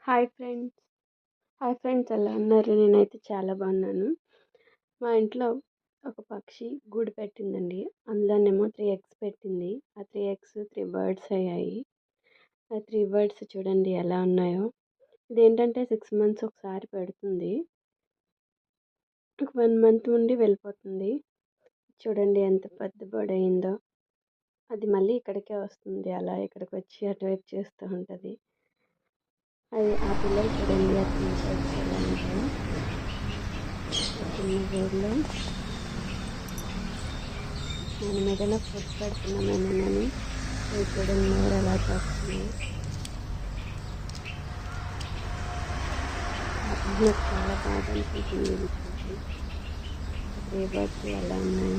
Hi friends. Hi friends, ఎలా ఉన్నారు? నేనైతే చాలా బాగున్నాను. మా ఇంట్లో ఒక పక్షి గూడు పెట్టిందండి. అందులోనేమో 3 ఎగ్స్ పెట్టింది. ఆ 3 ఎగ్స్ 3 బర్డ్స్ అయ్యాయి. ఆ 3 బర్డ్స్ చూడండి ఎలా ఉన్నాయో. ఇదేంటంటే 6 మంత్స్ ఒకసారి పెడుతుంది. ఒక 1 మంత్ ఉండి వెళ్ళిపోతుంది. చూడండి ఎంత పెద్ద బర్డ్ అయిందో. అది మళ్ళీ ఇక్కడికే వస్తుంది. అలా ఇక్కడికి వచ్చి అటువైపు చేస్తూ ఉంటుంది. అది ఆ పిల్లలు చూడండి ఆ 3 బర్డ్స్ ఎలా ఉంటాయో. చిన్న గూడులో మనం ఏదైనా ఫుడ్ పెడుతున్నామేమోనని అవి చూడండి ఎవరు ఎలా చేస్తున్నాయి. నాకు చాలా బాగా అనిపించింది ఇది చూసి. 3 బర్డ్స్ ఎలా ఉన్నాయి.